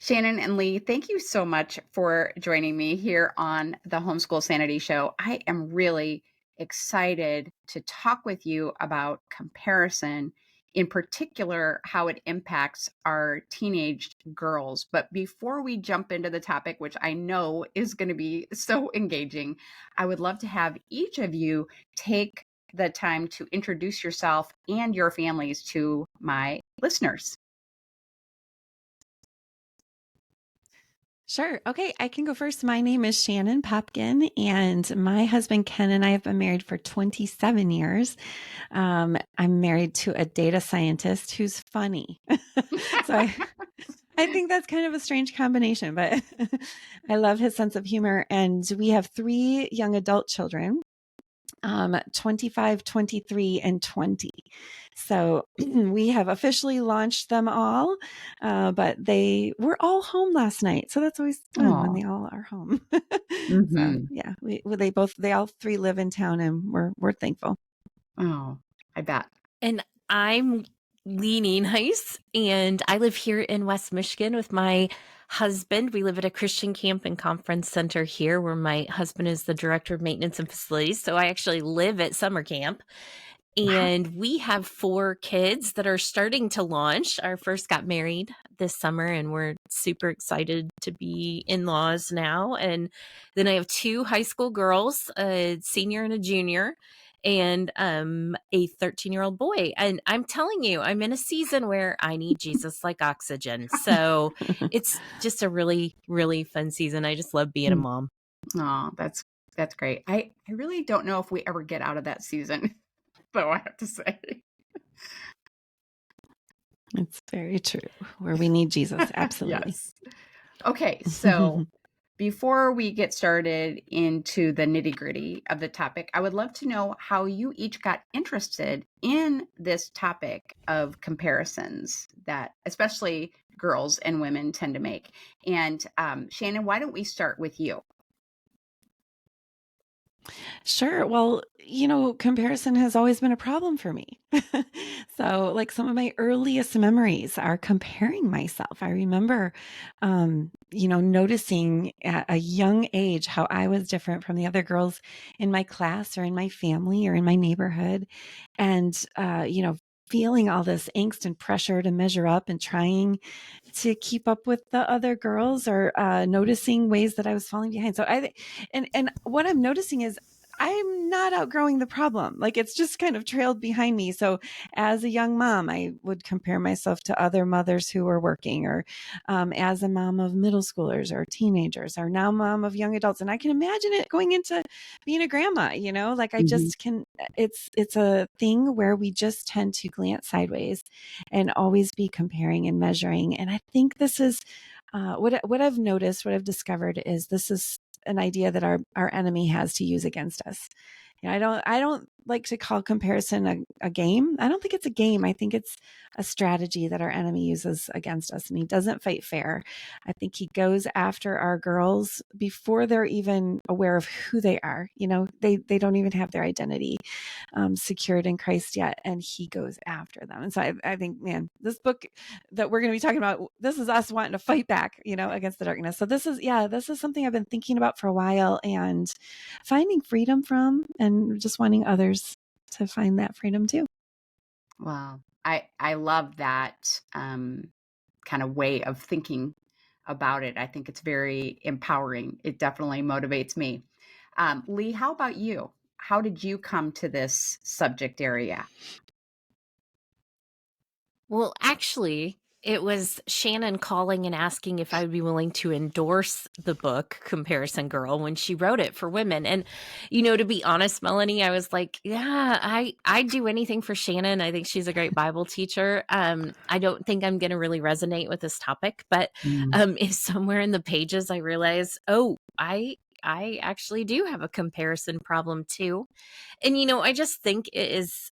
Shannon and Lee, thank you so much for joining me here on the Homeschool Sanity Show. I am really excited to talk with you about comparison, in particular, how it impacts our teenage girls. But before we jump into the topic, which I know is going to be so engaging, I would love to have each of you take the time to introduce yourself and your families to my listeners. Sure. Okay, I can go first. My name is Shannon Popkin, and my husband Ken and I have been married for 27 years. I'm married to a data scientist who's funny. so I think that's kind of a strange combination, but I love his sense of humor. And we have three young adult children, 25, 23, and 20. So we have officially launched them all, but they were all home last night. So that's always fun when Oh. they all are home. So Hmm. yeah, they all three live in town, and we're thankful. Oh, I bet. And I'm Leanie Nice, and I live here in West Michigan with my husband. We live at a Christian camp and conference center here, where my husband is the director of maintenance and facilities. So I actually live at summer camp. Wow. And we have 4 kids that are starting to launch. Our first got married this summer, and we're super excited to be in-laws now. And then I have 2 high school girls, a senior and a junior, and a 13-year-old boy. And I'm telling you, I'm in a season where I need Jesus like oxygen. So it's just a really, really fun season. I just love being a mom. Oh, that's great. I really don't know if we ever get out of that season, though I have to say. It's very true. Where we need Jesus, absolutely. Yes. Okay, so before we get started into the nitty-gritty of the topic, I would love to know how you each got interested in this topic of comparisons that especially girls and women tend to make. And Shannon, why don't we start with you? Sure. Well, comparison has always been a problem for me. So, like some of my earliest memories are comparing myself. I remember, noticing at a young age how I was different from the other girls in my class or in my family or in my neighborhood. And, feeling all this angst and pressure to measure up and trying to keep up with the other girls or noticing ways that I was falling behind. So and what I'm noticing is I'm not outgrowing the problem. Like it's just kind of trailed behind me. So as a young mom, I would compare myself to other mothers who were working, or as a mom of middle schoolers or teenagers, or now mom of young adults. And I can imagine it going into being a grandma, like I Mhm. just can, it's a thing where we just tend to glance sideways and always be comparing and measuring. And I think this is what I've noticed, what I've discovered is this is an idea that our enemy has to use against us. I don't like to call comparison a game. I don't think it's a game. I think it's a strategy that our enemy uses against us, and he doesn't fight fair. I think he goes after our girls before they're even aware of who they are. They don't even have their identity secured in Christ yet, and he goes after them. And so I think, man, this book that we're going to be talking about, this is us wanting to fight back, against the darkness. So this is something I've been thinking about for a while and finding freedom from, and just wanting others to find that freedom too. Wow. I love that kind of way of thinking about it. I think it's very empowering. It definitely motivates me. Lee, how about you? How did you come to this subject area? Well, actually, it was Shannon calling and asking if I would be willing to endorse the book Comparison Girl when she wrote it for women. And, to be honest, Melanie, I was like, yeah, I'd do anything for Shannon. I think she's a great Bible teacher. I don't think I'm going to really resonate with this topic, but Mm. if somewhere in the pages I realize, oh, I actually do have a comparison problem too. And, I just think it is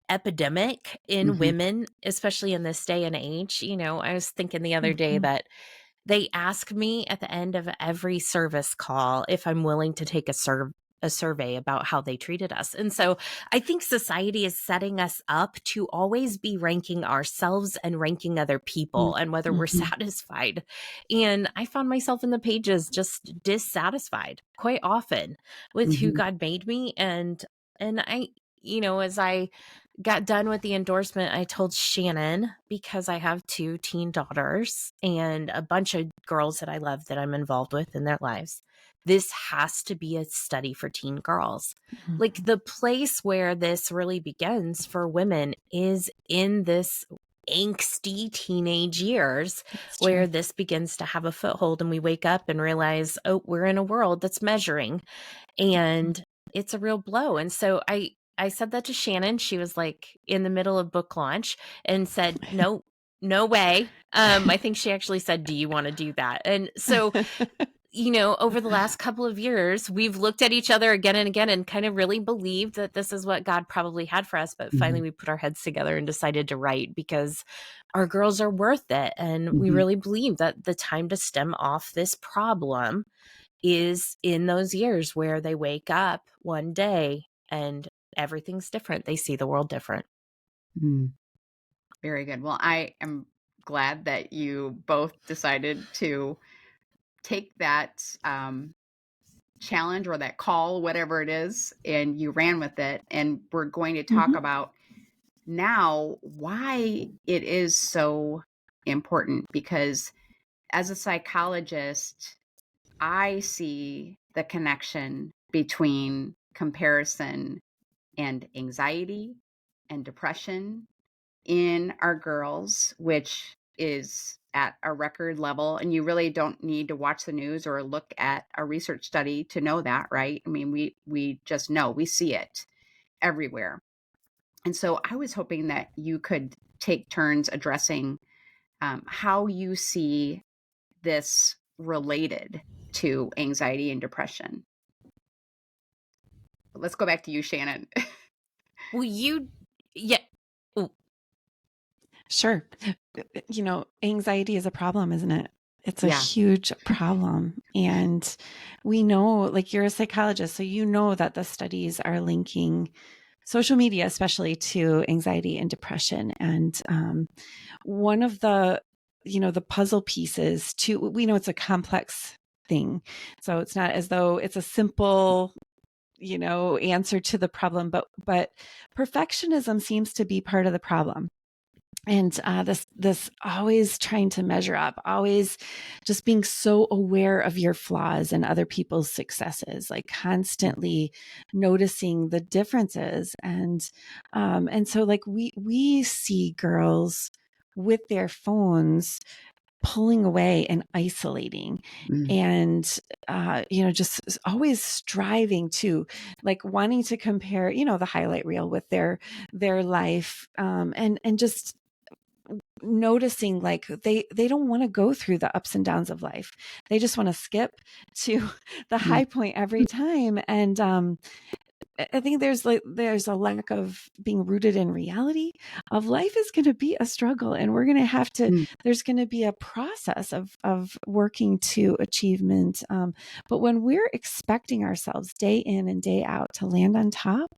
epidemic in Mhm. women, especially in this day and age. I was thinking the other day Mhm. that they ask me at the end of every service call if I'm willing to take a a survey about how they treated us. And so I think society is setting us up to always be ranking ourselves and ranking other people and whether we're Mm-hmm. satisfied. And I found myself in the pages just dissatisfied quite often with who Mm-hmm. God made me. And I, as I got done with the endorsement, I told Shannon, because I have 2 teen daughters and a bunch of girls that I love that I'm involved with in their lives, this has to be a study for teen girls. Like, the place where this really begins for women is in this angsty teenage years, That's where true. this begins to have a foothold and we wake up and realize, oh, we're in a world that's measuring, and it's a real blow. And so I said that to Shannon. She was like in the middle of book launch and said, no, no way. I think she actually said, do you want to do that? And so, over the last couple of years, we've looked at each other again and again and kind of really believed that this is what God probably had for us. But finally, we put our heads together and decided to write, because our girls are worth it. And we really believe that the time to stem off this problem is in those years where they wake up one day and everything's different. They see the world different. Very good. Well, I am glad that you both decided to take that challenge or that call, whatever it is, and you ran with it. And we're going to talk about now why it is so important, because as a psychologist, I see the connection between comparison and anxiety and depression in our girls, which is at a record level. And you really don't need to watch the news or look at a research study to know that, right? I mean, we just know, we see it everywhere. And so I was hoping that you could take turns addressing how you see this related to anxiety and depression. Let's go back to you, Shannon. Well, yeah. Ooh. Sure. Anxiety is a problem, isn't it? It's a Yeah. huge problem. And we know, like, you're a psychologist, so you know that the studies are linking social media, especially, to anxiety and depression. And one of the puzzle pieces to, we know it's a complex thing. So it's not as though it's a simple answer to the problem, but perfectionism seems to be part of the problem. And this always trying to measure up, always just being so aware of your flaws and other people's successes, like constantly noticing the differences. And so, like, we see girls with their phones pulling away and isolating, and just always striving to, like, wanting to compare the highlight reel with their life, and just noticing, like, they don't want to go through the ups and downs of life. They just want to skip to the high point every time. And I think there's a lack of being rooted in reality of life is going to be a struggle, and we're going to have to, there's going to be a process of working to achievement. But when we're expecting ourselves day in and day out to land on top,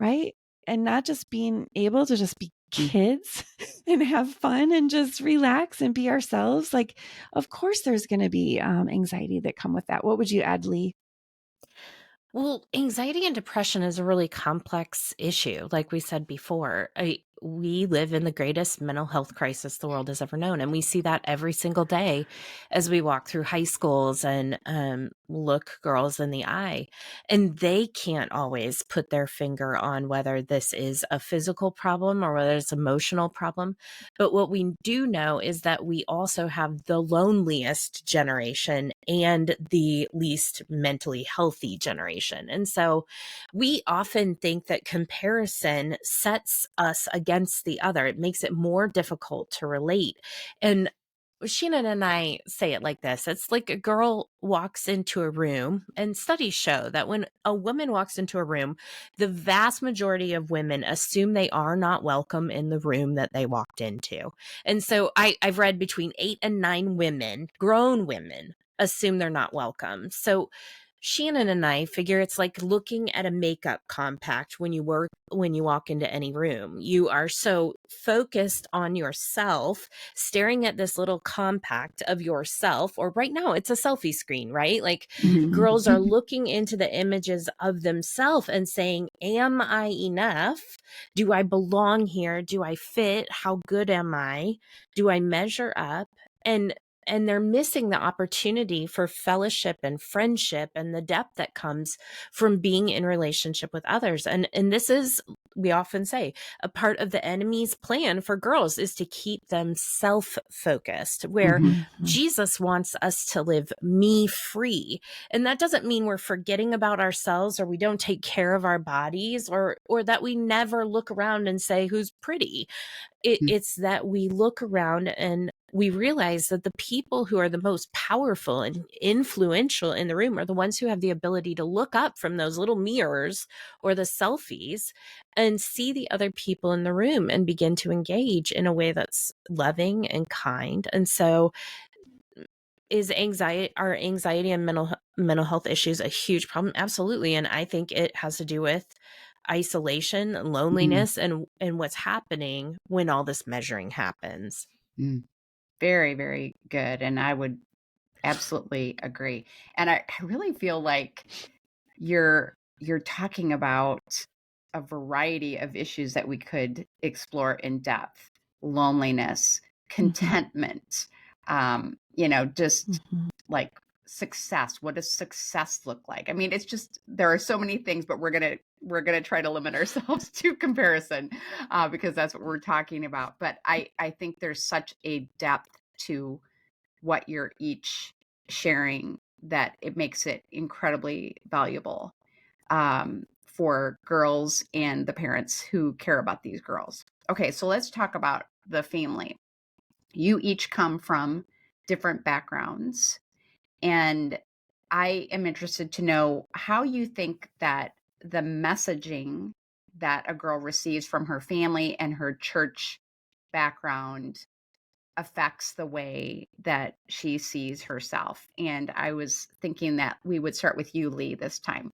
right? And not just being able to just be kids and have fun and just relax and be ourselves, like, of course there's going to be anxiety that come with that. What would you add, Lee? Well, anxiety and depression is a really complex issue. Like we said before, we live in the greatest mental health crisis the world has ever known. And we see that every single day as we walk through high schools and look girls in the eye. And they can't always put their finger on whether this is a physical problem or whether it's an emotional problem. But what we do know is that we also have the loneliest generation and the least mentally healthy generation. And so we often think that comparison sets us against the other. It makes it more difficult to relate. And Shannon and I say it like this. It's like a girl walks into a room, and studies show that when a woman walks into a room, the vast majority of women assume they are not welcome in the room that they walked into. And so I've read between 8 and 9 women, grown women, assume they're not welcome. So Shannon and I figure it's like looking at a makeup compact when you walk into any room. You are so focused on yourself, staring at this little compact of yourself, or right now it's a selfie screen, right? Like girls are looking into the images of themselves and saying, am I enough? Do I belong here? Do I fit? How good am I? Do I measure up? And they're missing the opportunity for fellowship and friendship and the depth that comes from being in relationship with others. And this is, we often say, a part of the enemy's plan for girls is to keep them self-focused, where Jesus wants us to live me free. And that doesn't mean we're forgetting about ourselves, or we don't take care of our bodies, or that we never look around and say, who's pretty. It's that we look around and we realize that the people who are the most powerful and influential in the room are the ones who have the ability to look up from those little mirrors or the selfies and see the other people in the room and begin to engage in a way that's loving and kind. And so are anxiety and mental health issues a huge problem? Absolutely. And I think it has to do with isolation, loneliness, and what's happening when all this measuring happens. Very, very good. And I would absolutely agree. And I really feel like you're talking about a variety of issues that we could explore in depth: loneliness, contentment, just like success. What does success look like? I mean, it's just, there are so many things, but we're gonna try to limit ourselves to comparison because that's what we're talking about. But I think there's such a depth to what you're each sharing that it makes it incredibly valuable for girls and the parents who care about these girls. Okay, so let's talk about the family. You each come from different backgrounds, and I am interested to know how you think that the messaging that a girl receives from her family and her church background affects the way that she sees herself. And I was thinking that we would start with you, Lee, this time.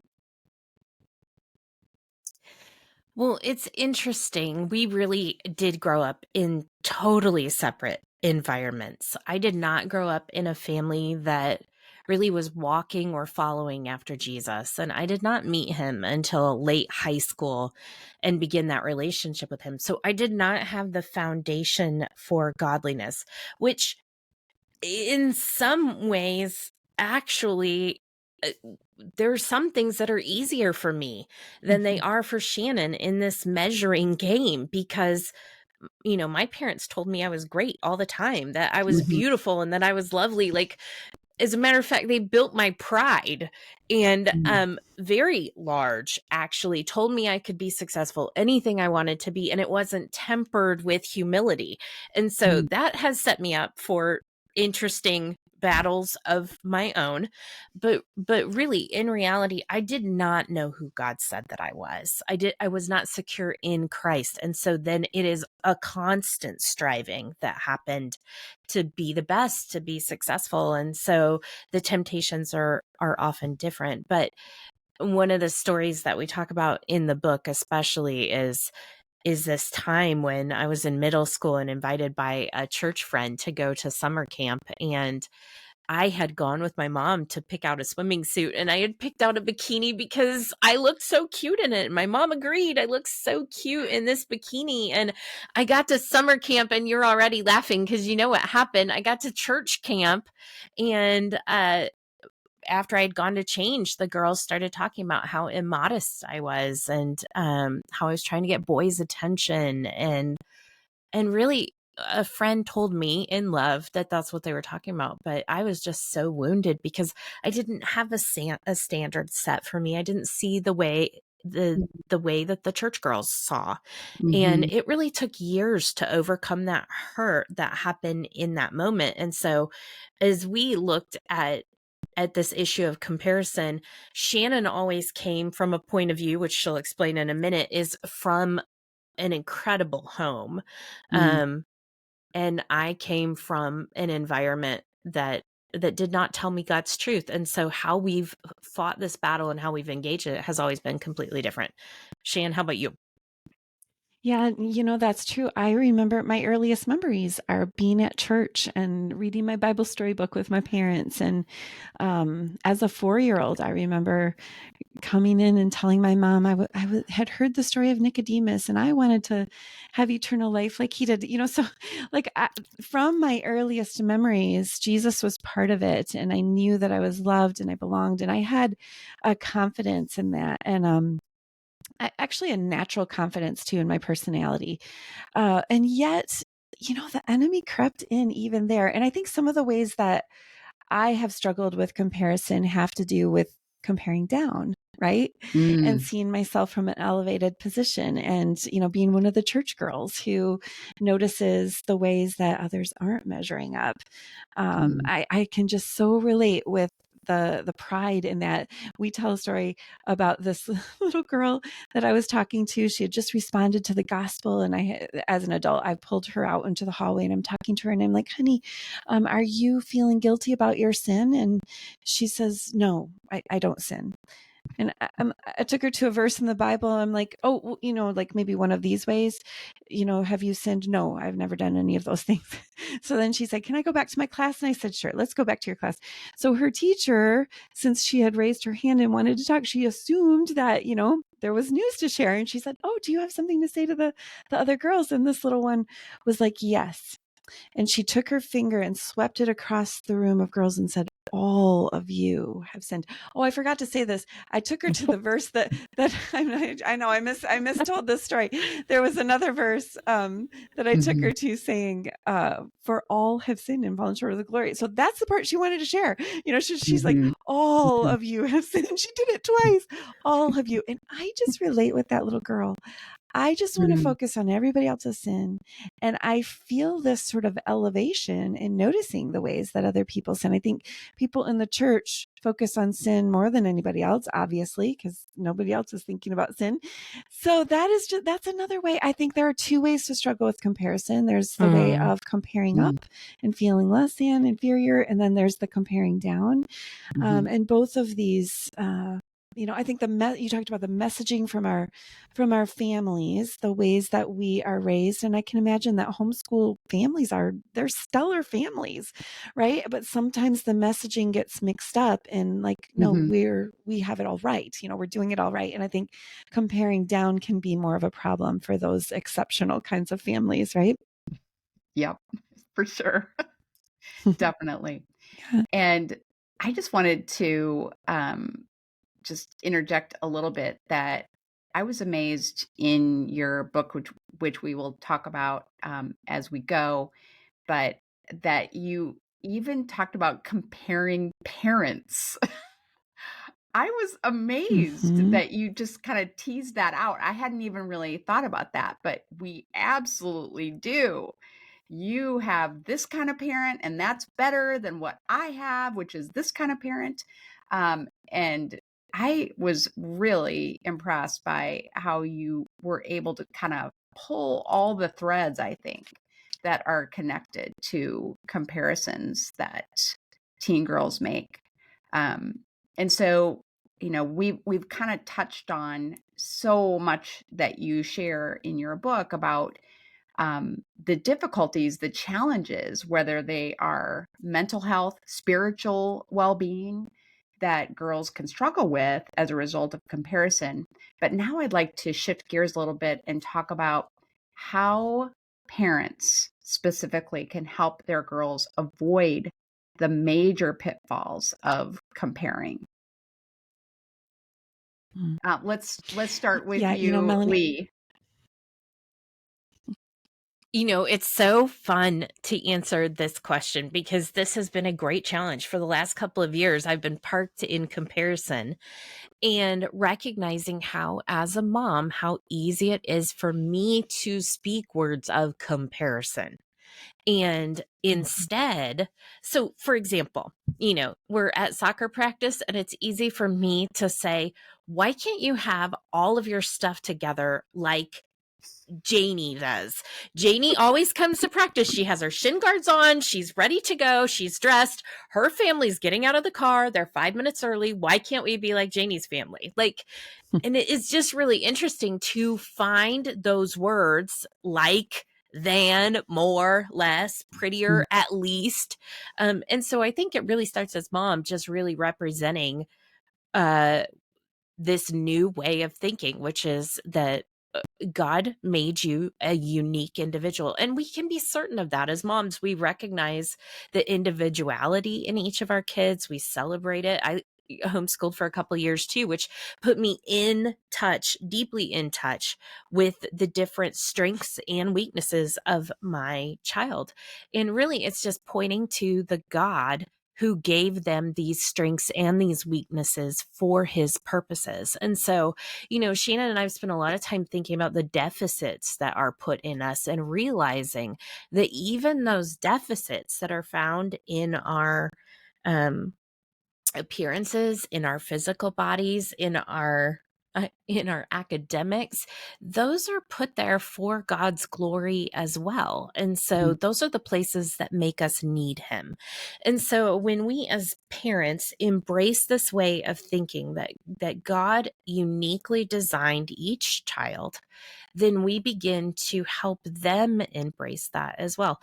Well, it's interesting. We really did grow up in totally separate environments. I did not grow up in a family that really was walking or following after Jesus. And I did not meet him until late high school and begin that relationship with him. So I did not have the foundation for godliness, which in some ways actually there are some things that are easier for me than they are for Shannon in this measuring game, because my parents told me I was great all the time, that I was beautiful and that I was lovely. Like, as a matter of fact, they built my pride, and very large, actually, told me I could be successful, anything I wanted to be, and it wasn't tempered with humility. And so that has set me up for interesting battles of my own, but really, in reality, I did not know who God said that I was. I was not secure in Christ. And so then it is a constant striving that happened to be the best, to be successful. And so the temptations are often different. But one of the stories that we talk about in the book especially is this time when I was in middle school and invited by a church friend to go to summer camp. And I had gone with my mom to pick out a swimming suit, and I had picked out a bikini because I looked so cute in it. My mom agreed I looked so cute in this bikini. And I got to summer camp, and you're already laughing because you know what happened. I got to church camp, and after I'd gone to change, the girls started talking about how immodest I was, and how I was trying to get boys' attention. And really, a friend told me in love that that's what they were talking about. But I was just so wounded because I didn't have a standard set for me. I didn't see the way that the church girls saw. And it really took years to overcome that hurt that happened in that moment. And so as we looked at this issue of comparison, Shannon always came from a point of view, which she'll explain in a minute, is from an incredible home. And I came from an environment that that did not tell me God's truth. And so how we've fought this battle and how we've engaged it has always been completely different. Shan, how about you? Yeah, that's true. I remember my earliest memories are being at church and reading my Bible storybook with my parents. And as a 4-year-old, I remember coming in and telling my mom had heard the story of Nicodemus and I wanted to have eternal life like he did. So like from my earliest memories, Jesus was part of it. And I knew that I was loved and I belonged. And I had a confidence in that. And actually a natural confidence too in my personality. And yet, the enemy crept in even there. And I think some of the ways that I have struggled with comparison have to do with comparing down, right? And Mm, seeing myself from an elevated position and, being one of the church girls who notices the ways that others aren't measuring up. mm, I can just so relate with the pride in that. We tell a story about this little girl that I was talking to. She had just responded to the gospel, and as an adult, I pulled her out into the hallway and I'm talking to her and I'm like, honey, are you feeling guilty about your sin? And she says, no, I don't sin. And I took her to a verse in the Bible. I'm like, oh, well, like maybe one of these ways, have you sinned? No, I've never done any of those things. So then she said, can I go back to my class? And I said, sure, let's go back to your class. So her teacher, since she had raised her hand and wanted to talk, she assumed that, there was news to share. And she said, oh, do you have something to say to the other girls? And this little one was like, yes. And she took her finger and swept it across the room of girls and said, all of you have sinned. Oh, I forgot to say this. I took her to the verse that I know I mistold this story. There was another verse that I took her mhm, to saying, for all have sinned and fallen short of the glory. So that's the part she wanted to share. She's like, mhm, all mhm, of you have sinned. She did it twice. All of you. And I just relate with that little girl. I just want to mhm, focus on everybody else's sin. And I feel this sort of elevation in noticing the ways that other people sin. I think people in the church focus on sin more than anybody else, obviously, because nobody else is thinking about sin. So that's another way. I think there are two ways to struggle with comparison. There's the way Mm, of comparing mm, up and feeling less than, inferior, and then there's the comparing down. mhm, And both of these, I think you talked about the messaging from our families, the ways that we are raised, and I can imagine that homeschool families they're stellar families, right? But sometimes the messaging gets mixed up, and like, no, mhm. we have it all right. We're doing it all right, and I think comparing down can be more of a problem for those exceptional kinds of families, right? Yep, for sure. Definitely. Yeah. And I just wanted to just interject a little bit that I was amazed in your book, which we will talk about as we go, but that you even talked about comparing parents. I was amazed Mhm. that you just kind of teased that out. I hadn't even really thought about that, but we absolutely do. You have this kind of parent, and that's better than what I have, which is this kind of parent. And I was really impressed by how you were able to kind of pull all the threads, I think, that are connected to comparisons that teen girls make. Um, and so, we've kind of touched on so much that you share in your book about the difficulties, the challenges, whether they are mental health, spiritual well being, that girls can struggle with as a result of comparison. But now I'd like to shift gears a little bit and talk about how parents specifically can help their girls avoid the major pitfalls of comparing. Mm. Let's start with Yeah, you, Melanie. Lee. It's so fun to answer this question because this has been a great challenge for the last couple of years. I've been parked in comparison and recognizing how, as a mom, how easy it is for me to speak words of comparison. And Mhm. instead, so for example, we're at soccer practice and it's easy for me to say, why can't you have all of your stuff together like Janie does. Janie always comes to practice. She has her shin guards on. She's ready to go. She's dressed. Her family's getting out of the car. They're 5 minutes early. Why can't we be like Janie's family? Like, and it's just really interesting to find those words like, than, more, less, prettier, at least. And so I think it really starts as mom, just really representing this new way of thinking, which is that God made you a unique individual. And we can be certain of that as moms. We recognize the individuality in each of our kids. We celebrate it. I homeschooled for a couple of years too, which put me in touch, deeply in touch with the different strengths and weaknesses of my child. And really, it's just pointing to the God who gave them these strengths and these weaknesses for his purposes. And so, Shannon and I've spent a lot of time thinking about the deficits that are put in us and realizing that even those deficits that are found in our appearances, in our physical bodies, in our academics, those are put there for God's glory as well. And so those are the places that make us need him. And so when we as parents embrace this way of thinking that God uniquely designed each child, then we begin to help them embrace that as well.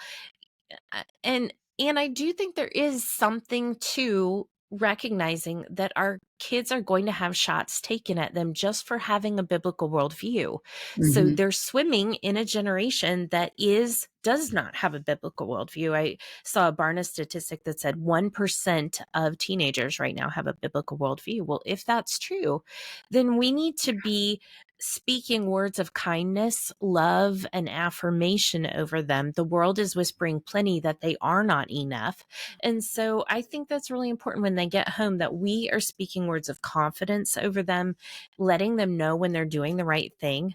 And I do think there is something to recognizing that our kids are going to have shots taken at them just for having a biblical worldview. So they're swimming in a generation that does not have a biblical worldview. I saw a Barna statistic that said 1% of teenagers right now have a biblical worldview. Well, if that's true, then we need to be speaking words of kindness, love, and affirmation over them. The world is whispering plenty that they are not enough. And so I think that's really important when they get home, that we are speaking words of confidence over them, letting them know when they're doing the right thing.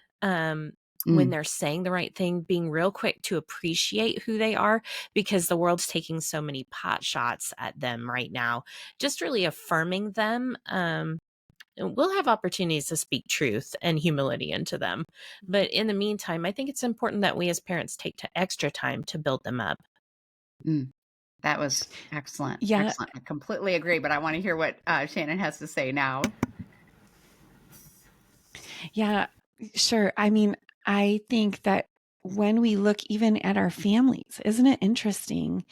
When they're saying the right thing, being real quick to appreciate who they are, because the world's taking so many pot shots at them right now. Just really affirming them. We'll have opportunities to speak truth and humility into them. But in the meantime, I think it's important that we as parents take extra time to build them up. That was excellent. Yeah. Excellent. I completely agree, but I want to hear what Shannon has to say now. Yeah, sure. I mean, I think that when we look even at our families, isn't it interesting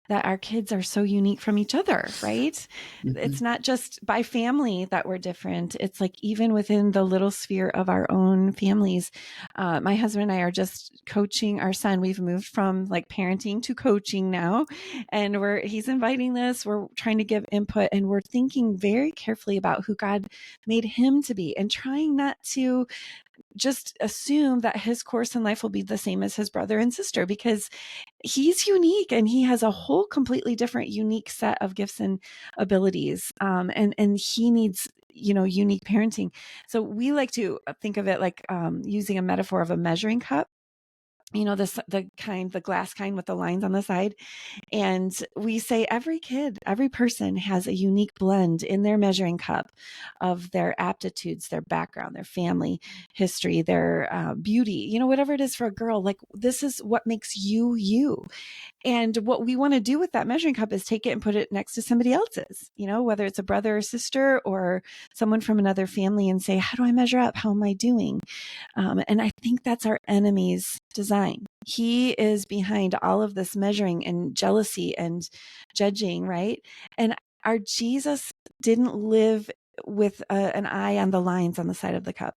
that our kids are so unique from each other, right? It's not just by family that we're different. It's like even within the little sphere of our own families. My husband and I are just coaching our son. We've moved from like parenting to coaching now, and he's inviting this. We're trying to give input, and we're thinking very carefully about who God made him to be, and trying not to just assume that his course in life will be the same as his brother and sister, because he's unique and he has a whole completely different, unique set of gifts and abilities. And he needs, unique parenting. So we like to think of it like using a metaphor of a measuring cup. The glass kind with the lines on the side. And we say every person has a unique blend in their measuring cup of their aptitudes, their background, their family history, their beauty, whatever it is for a girl. Like, this is what makes you, you. And what we want to do with that measuring cup is take it and put it next to somebody else's, whether it's a brother or sister or someone from another family, and say, how do I measure up? How am I doing? And I think that's our enemy's design. He is behind all of this measuring and jealousy and judging, right? And our Jesus didn't live with an eye on the lines on the side of the cup.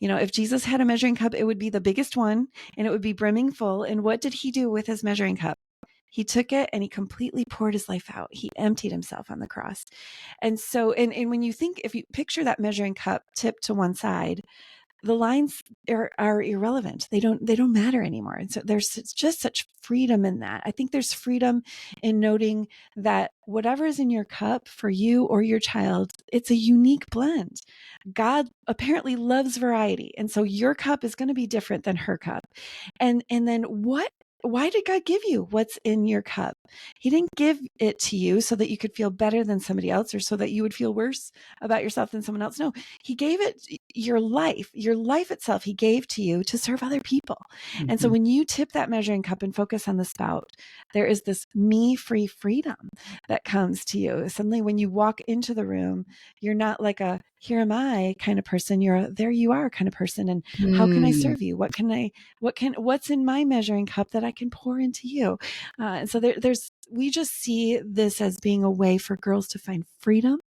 If Jesus had a measuring cup, it would be the biggest one and it would be brimming full. And what did he do with his measuring cup? He took it and he completely poured his life out. He emptied himself on the cross. And so, and when you think, if you picture that measuring cup tipped to one side, the lines are irrelevant. They don't matter anymore. And so there's just such freedom in that. I think there's freedom in noting that whatever is in your cup for you or your child, it's a unique blend. God apparently loves variety. And so your cup is going to be different than her cup. And then what why did God give you what's in your cup? He didn't give it to you so that you could feel better than somebody else or so that you would feel worse about yourself than someone else. No, he gave it your life itself. He gave to you to serve other people. And so Mhm. when you tip that measuring cup and focus on the spout, there is this me free freedom that comes to you. Suddenly when you walk into the room, you're not like a here am I kind of person. You're a there you are kind of person. And how can I Mm. serve you? What's in my measuring cup that I can pour into you? And so we just see this as being a way for girls to find freedom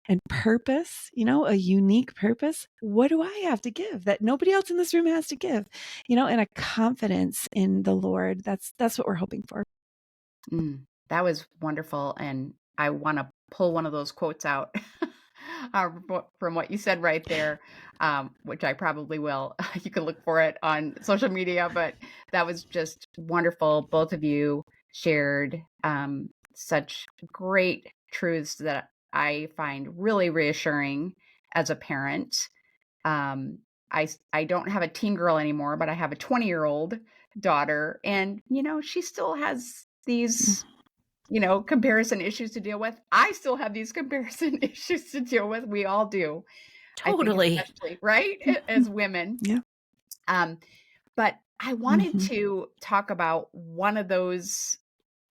and purpose, a unique purpose. What do I have to give that nobody else in this room has to give? And a confidence in the Lord. That's what we're hoping for. That was wonderful, and I wanna pull one of those quotes out, from what you said right there, which I probably will. You can look for it on social media, but that was just wonderful. Both of you shared, such great truths that I find really reassuring as a parent. Um, I don't have a teen girl anymore, but I have a 20-year-old daughter, and, she still has these comparison issues to deal with. I still have these comparison issues to deal with. We all do. I think Totally. especially, right? As women. Yeah. Um, but I wanted Mm-hmm. to talk about one of those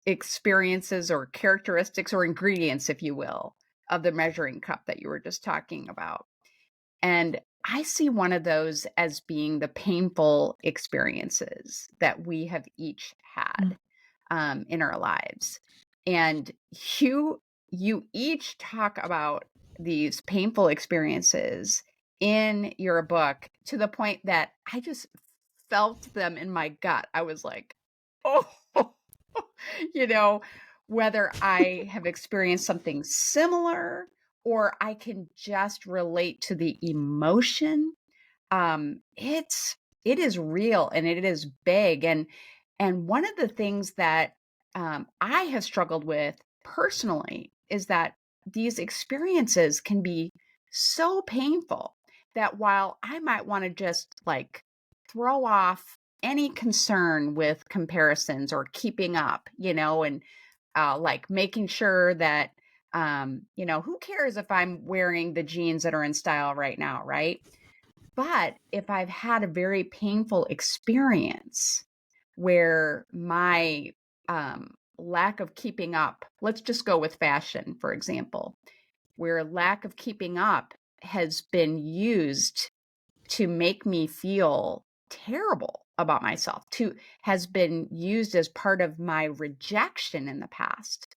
experiences or characteristics or ingredients, if you will, of the measuring cup that you were just talking about. And I see one of those as being the painful experiences that we have each had in our lives. And you you each talk about these painful experiences in your book to the point that I just felt them in my gut. I was like, oh, you know, whether I have experienced something similar or I can just relate to the emotion. It is real and it is big. And one of the things that I have struggled with personally is that these experiences can be so painful that while I might want to just like throw off any concern with comparisons or keeping up, and like making sure that, who cares if I'm wearing the jeans that are in style right now, right? But if I've had a very painful experience where my lack of keeping up, let's just go with fashion, for example, where lack of keeping up has been used to make me feel terrible about myself, has been used as part of my rejection in the past.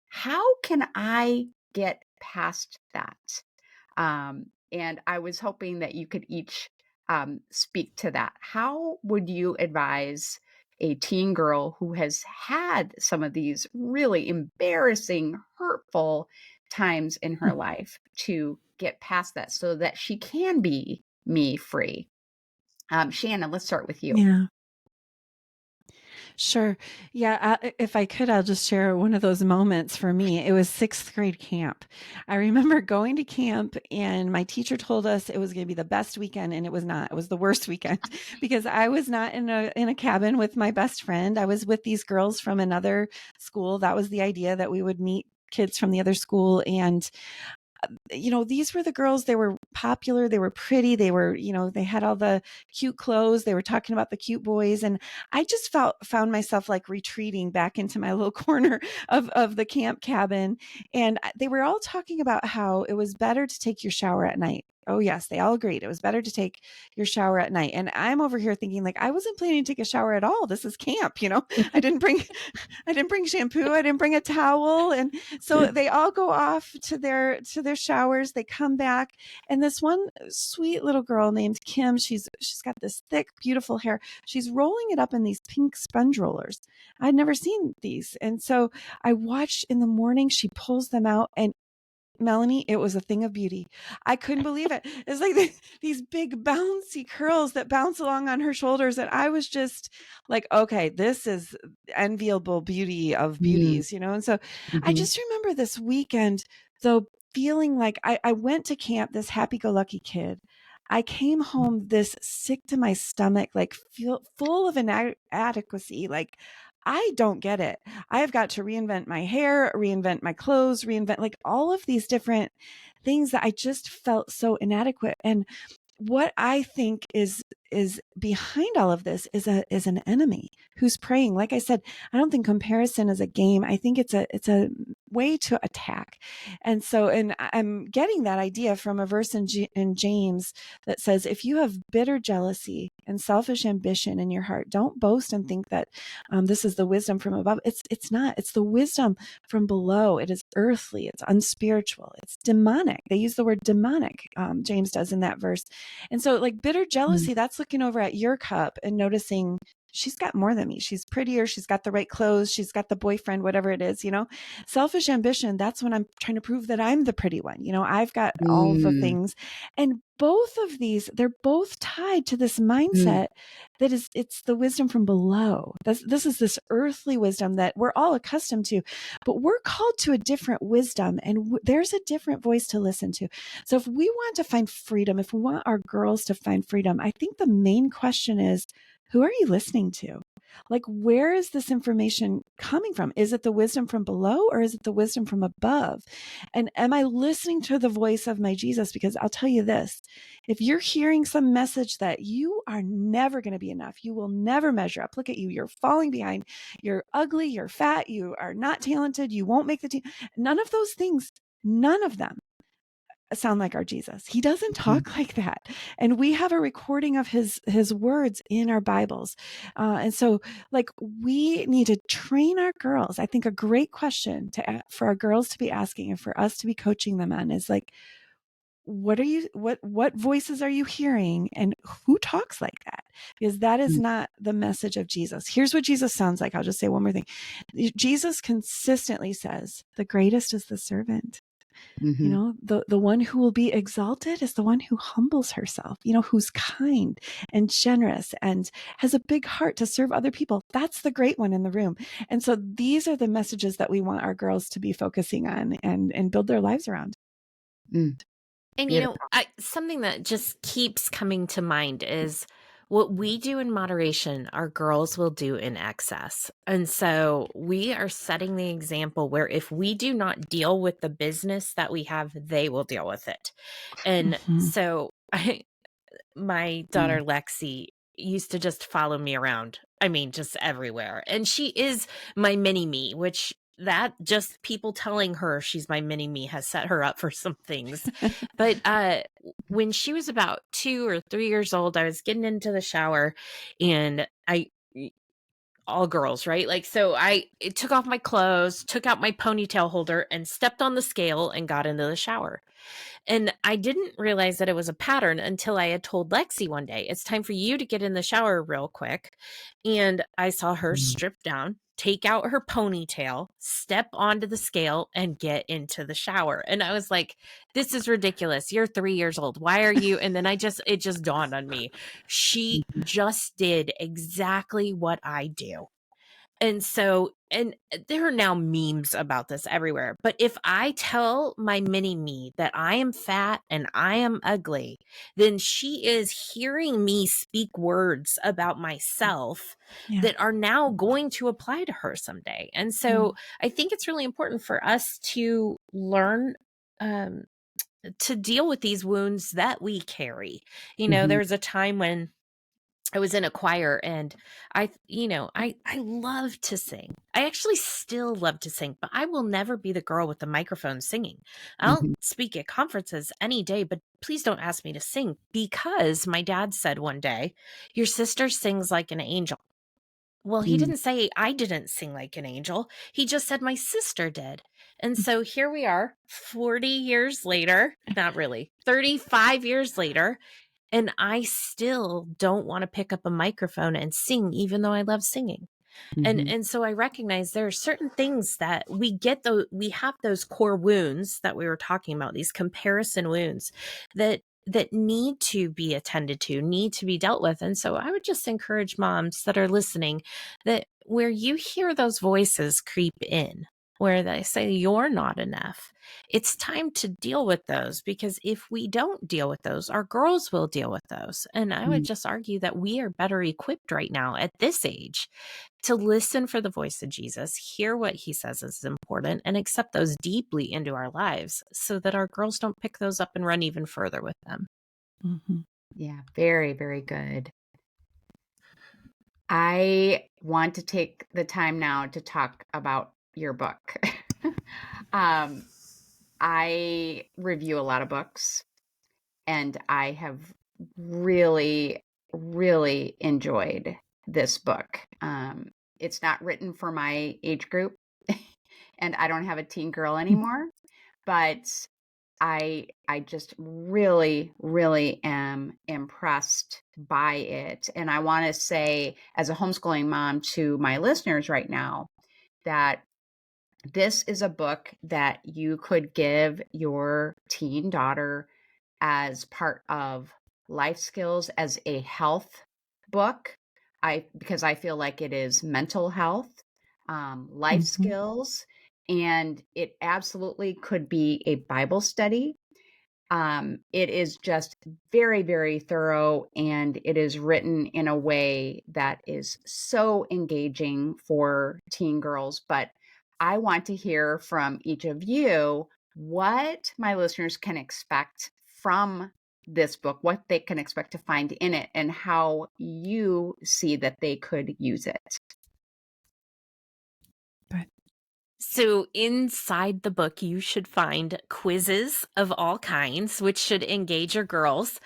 How can I get past that? And I was hoping that you could each speak to that. How would you advise a teen girl who has had some of these really embarrassing, hurtful times in her life to get past that so that she can be me free? Shannon, let's start with you. Yeah. Sure. Yeah. If I could, I'll just share one of those moments for me. It was sixth grade camp. I remember going to camp, and my teacher told us it was going to be the best weekend, and it was not. It was the worst weekend because I was not in a cabin with my best friend. I was with these girls from another school. That was the idea, that we would meet kids from the other school. And these were the girls. They were popular. They were pretty. They were, they had all the cute clothes. They were talking about the cute boys. And I just found myself like retreating back into my little corner of the camp cabin. And they were all talking about how it was better to take your shower at night. Oh yes, they all agreed. It was better to take your shower at night. And I'm over here thinking like, I wasn't planning to take a shower at all. This is camp, I didn't bring I didn't bring shampoo. I didn't bring a towel. And so they all go off to their showers. They come back, and this one sweet little girl named Kim, she's got this thick, beautiful hair. She's rolling it up in these pink sponge rollers. I'd never seen these. And so I watched in the morning, she pulls them out, and Melanie, it was a thing of beauty. I couldn't believe it. It's like these big bouncy curls that bounce along on her shoulders. And I was just like, okay, this is enviable beauty of Mm, beauties. And so I mhm, just remember this weekend, though, feeling like I went to camp, this happy go lucky kid. I came home this sick to my stomach, like feel full of inadequacy. Like, I don't get it. I've got to reinvent my hair, reinvent my clothes, reinvent like all of these different things that I just felt so inadequate. And what I think is behind all of this is an enemy who's praying. Like I said, I don't think comparison is a game. I think it's a way to attack. And so, and I'm getting that idea from a verse in James that says, if you have bitter jealousy and selfish ambition in your heart, don't boast and think that this is the wisdom from above. It's not. It's the wisdom from below. It is earthly. It's unspiritual. It's demonic. They use the word demonic. James does in that verse. And so, like bitter jealousy, that's looking over at your cup and noticing she's got more than me. She's prettier. She's got the right clothes. She's got the boyfriend, whatever it is, Selfish ambition, that's when I'm trying to prove that I'm the pretty one. I've got all the things. And both of these, they're both tied to this mindset that it's the wisdom from below. This is this earthly wisdom that we're all accustomed to, but we're called to a different wisdom, and there's a different voice to listen to. So if we want to find freedom, if we want our girls to find freedom, I think the main question is, who are you listening to? Like, where is this information coming from? Is it the wisdom from below, or is it the wisdom from above? And am I listening to the voice of my Jesus? Because I'll tell you this, if you're hearing some message that you are never going to be enough, you will never measure up, look at you, you're falling behind, you're ugly, you're fat, you are not talented, you won't make the team. None of those things, none of them sound like our Jesus. He doesn't talk like that. And we have a recording of his words in our Bibles. And so like we need to train our girls. I think a great question for our girls to be asking and for us to be coaching them on is like, what voices are you hearing, and who talks like that? Because that is not the message of Jesus. Here's what Jesus sounds like. I'll just say one more thing. Jesus consistently says, the greatest is the servant. The one who will be exalted is the one who humbles herself, who's kind and generous and has a big heart to serve other people. That's the great one in the room. And so these are the messages that we want our girls to be focusing on and build their lives around. And, something that just keeps coming to mind is what we do in moderation, our girls will do in excess. And so we are setting the example where if we do not deal with the business that we have, they will deal with it. And so my daughter Lexi used to just follow me around. I mean, just everywhere. And she is my mini me, which that just people telling her she's my mini me has set her up for some things. But when she was about 2 or 3 years old, I was getting into the shower and all girls, right? Like, so I took off my clothes, took out my ponytail holder and stepped on the scale and got into the shower. And I didn't realize that it was a pattern until I had told Lexi one day, it's time for you to get in the shower real quick. And I saw her strip down, take out her ponytail, step onto the scale and get into the shower. And I was like, this is ridiculous. You're 3 years old. Why are you? And then it just dawned on me. She just did exactly what I do. And so, and there are now memes about this everywhere. But if I tell my mini me that I am fat and I am ugly, then she is hearing me speak words about myself that are now going to apply to her someday. And so I think it's really important for us to learn to deal with these wounds that we carry. There was a time when I was in a choir and I love to sing. I actually still love to sing, but I will never be the girl with the microphone singing. I'll speak at conferences any day, but please don't ask me to sing, because my dad said one day, your sister sings like an angel. Well, he didn't say I didn't sing like an angel. He just said my sister did. And so here we are 40 years later, not really, 35 years later. And I still don't want to pick up a microphone and sing, even though I love singing. And so I recognize there are certain things that we have those core wounds that we were talking about, these comparison wounds that need to be attended to, need to be dealt with. And so I would just encourage moms that are listening that where you hear those voices creep in, where they say you're not enough. It's time to deal with those, because if we don't deal with those, our girls will deal with those. And I would Mm. just argue that we are better equipped right now at this age to listen for the voice of Jesus, hear what he says is important, and accept those deeply into our lives so that our girls don't pick those up and run even further with them. Mhm. Yeah, very, very good. I want to take the time now to talk about your book. um, I review a lot of books, and I have really, really enjoyed this book. It's not written for my age group, and I don't have a teen girl anymore, but I just really, really am impressed by it. And I want to say, as a homeschooling mom to my listeners right now, that this is a book that you could give your teen daughter as part of life skills, as a health book. Because I feel like it is mental health, life Mhm. skills, and it absolutely could be a Bible study. It is just very, very thorough, and it is written in a way that is so engaging for teen girls. But I want to hear from each of you what my listeners can expect from this book, what they can expect to find in it, and how you see that they could use it. But So, inside the book, you should find quizzes of all kinds, which should engage your girls.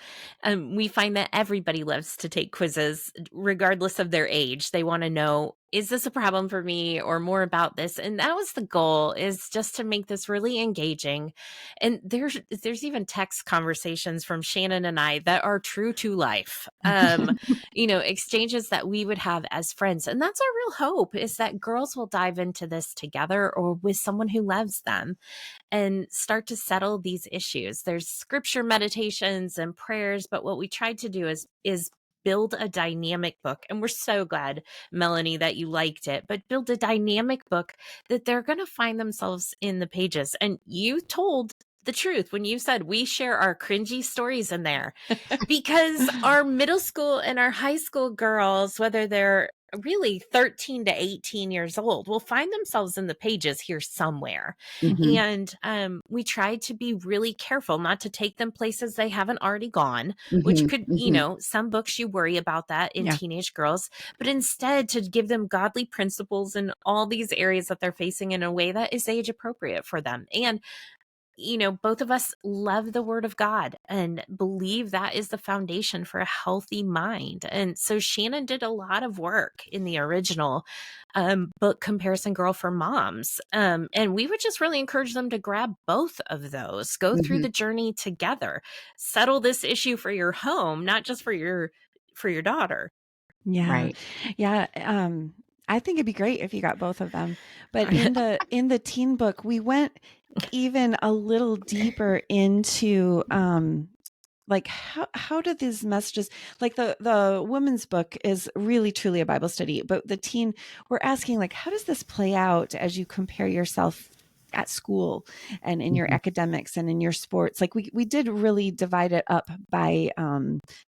We find that everybody loves to take quizzes, regardless of their age. They want to know, is this a problem for me, or more about this? And that was the goal, is just to make this really engaging. And there's even text conversations from Shannon and I that are true to life. Exchanges that we would have as friends. And that's our real hope, is that girls will dive into this together or with someone who loves them and start to settle these issues. There's scripture meditations and prayers, but what we tried to do is build a dynamic book. And we're so glad, Melanie, that you liked it, but build a dynamic book that they're going to find themselves in the pages. And you told the truth when you said we share our cringy stories in there, because our middle school and our high school girls, whether they're really 13 to 18 years old, will find themselves in the pages here somewhere. Mhm. And we try to be really careful not to take them places they haven't already gone, which Mhm. could, Mhm. some books you worry about that in Yeah. teenage girls, but instead to give them godly principles in all these areas that they're facing in a way that is age appropriate for them. And both of us love the word of God and believe that is the foundation for a healthy mind. And so Shannon did a lot of work in the original book, Comparison Girl for Moms. And we would just really encourage them to grab both of those, go through Mhm. the journey together, settle this issue for your home, not just for your daughter. Yeah. Right. Yeah. I think it'd be great if you got both of them. But in the teen book, we went even a little deeper into like how do these messages, like the women's book is really truly a Bible study, but the teen, we're asking, like, how does this play out as you compare yourself at school and in your Mhm. academics and in your sports? Like we did really divide it up by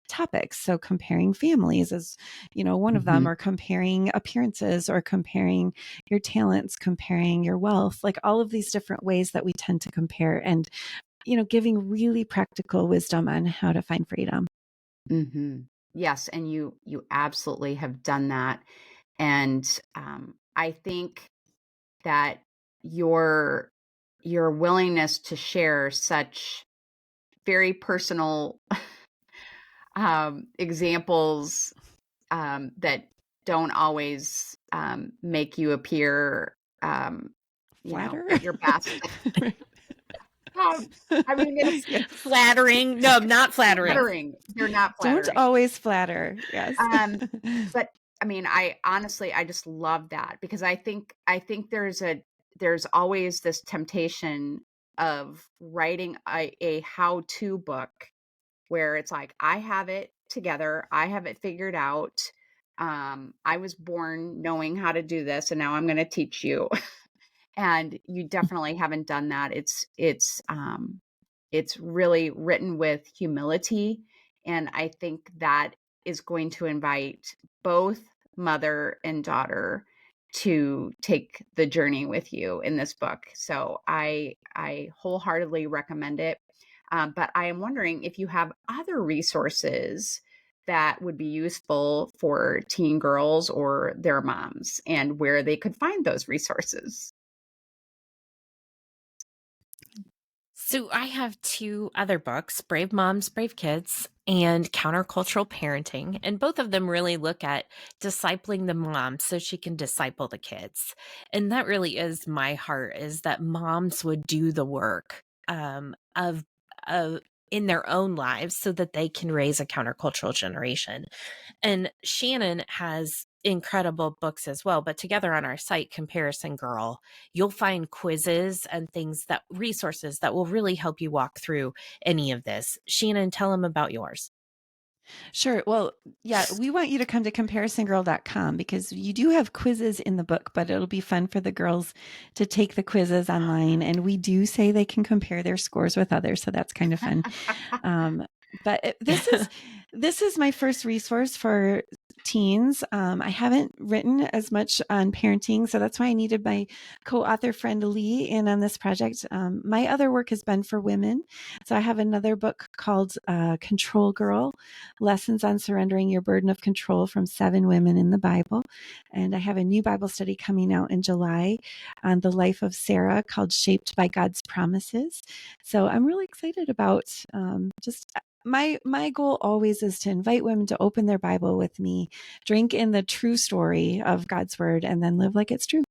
topics. So comparing families is, one of them, Mhm. or comparing appearances, or comparing your talents, comparing your wealth, like all of these different ways that we tend to compare, and giving really practical wisdom on how to find freedom. Mhm. Yes, and you absolutely have done that. And I think that your your willingness to share such very personal examples that don't always make you appear, um, Flatter. at your best. Um, I mean, it's Yes. Flattering. No, not flattering. flattering. They're not Don't flattering. always flatter. Yes. Um, but I mean, I honestly, I just love that, because I think there's always this temptation of writing a how-to book where it's like, I have it together, I have it figured out. I was born knowing how to do this, and now I'm going to teach you. And you definitely haven't done that. It's really written with humility, and I think that is going to invite both mother and daughter to take the journey with you in this book. So I wholeheartedly recommend it. But I am wondering if you have other resources that would be useful for teen girls or their moms, and where they could find those resources. So I have two other books, Brave Moms, Brave Kids, and Countercultural Parenting. And both of them really look at discipling the mom so she can disciple the kids. And that really is my heart, is that moms would do the work of in their own lives so that they can raise a countercultural generation. And Shannon has incredible books as well. But together on our site, Comparison Girl, you'll find quizzes and things that resources that will really help you walk through any of this. Shannon, tell them about yours. Sure. Well, yeah, we want you to come to comparisongirl.com because you do have quizzes in the book, but it'll be fun for the girls to take the quizzes online. And we do say they can compare their scores with others. So that's kind of fun. This is my first resource for teens. I haven't written as much on parenting, so that's why I needed my co-author friend Lee in on this project. My other work has been for women, so I have another book called Control Girl: Lessons on Surrendering Your Burden of Control from 7 Women in the Bible, and I have a new Bible study coming out in July on the life of Sarah called Shaped by God's Promises. So I'm really excited about just my goal always is to invite women to open their Bible with me, drink in the true story of God's word, and then live like it's true.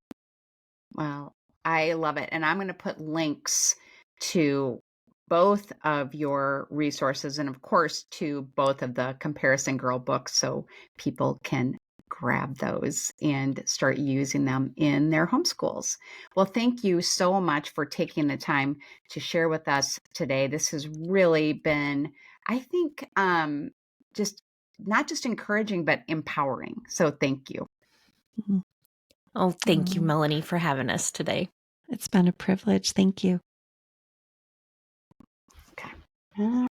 Wow, I love it. And I'm going to put links to both of your resources and, of course, to both of the Comparison Girl books so people can grab those and start using them in their homeschools. Well, thank you so much for taking the time to share with us today. This has really been, I think, just not just encouraging, but empowering. So thank you. Mm-hmm. Oh, thank you, Melanie, for having us today. It's been a privilege. Thank you. Okay.